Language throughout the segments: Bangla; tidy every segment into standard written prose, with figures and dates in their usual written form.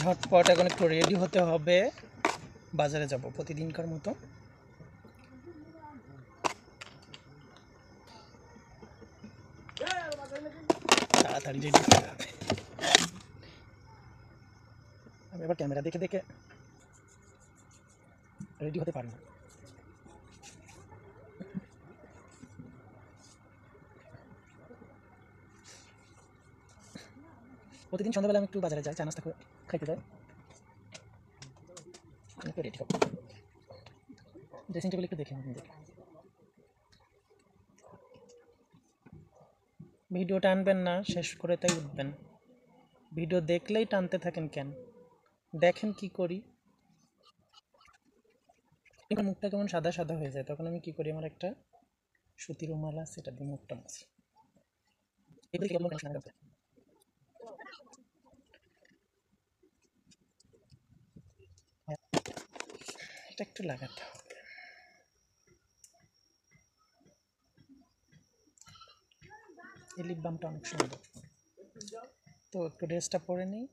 ঝটপট এখন একটু রেডি হতে হবে, বাজারে যাব প্রতিদিনকার মতো। তাড়াতাড়ি রেডি হতে হবে। আমি এবার ক্যামেরা দেখে দেখে রেডি হতে পারি না। প্রতিদিন সন্ধ্যাবেলা আমি একটু বাজারে যাই, চা নাস্তা করে খাইতে যাই, একটু রেডি হবো। ড্রেসিং টেবিল একটু দেখে নিন। ভিডিও টানবেন না, শেষ করে তাই উঠবেন। ভিডিও দেখলেই টানতে থাকেন কেন? দেখেন কি করি। মুখটা কেমন সাদা সাদা হয়ে যায়, তখন আমি কি করি, আমার একটা সুতির রুমাল আছে, এটা দিয়ে মুখটা মুছি। এটা একটু লাগাতে হবে। এই লিপ বামটা অনেক সুন্দর। তো একটু ড্রেসটা পরে নিই।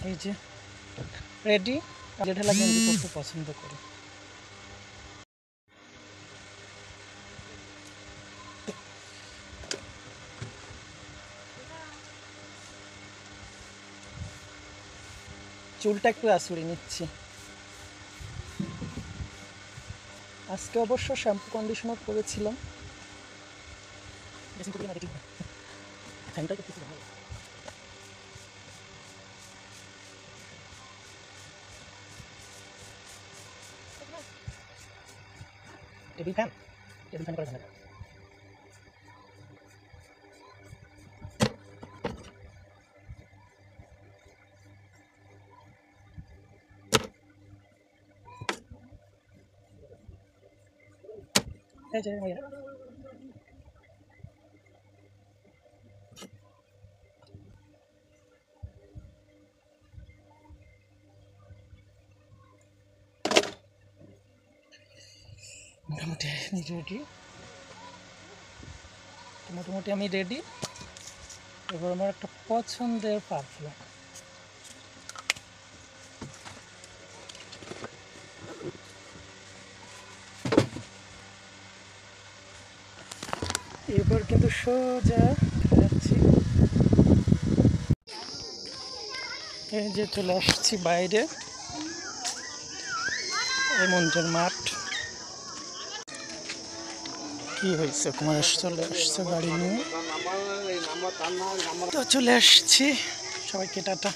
এই যে রেডি। ঢেলা গেঞ্জি পরতে পছন্দ করি। চুলটা একটু আঁচড়ে নিচ্ছি। আজকে অবশ্য শ্যাম্পু কন্ডিশনার করেছিলাম। টেবিল ফ্যান, টেবিল ফ্যান করে ঝামেলা। এই যে ভাইয়া, মোটামুটি রেডি, মোটামুটি আমি রেডি। এবার আমার একটা পছন্দের পারফিউম, এবার কিন্তু সোজা যাচ্ছি। এই যে চলে আসছি বাইরে, এই মন্দিরের মাঠ। কি হয়েছে, কুমার চলে আসছে গাড়ি নিয়ে। তো চলে আসছি, সবাইকে টাটা।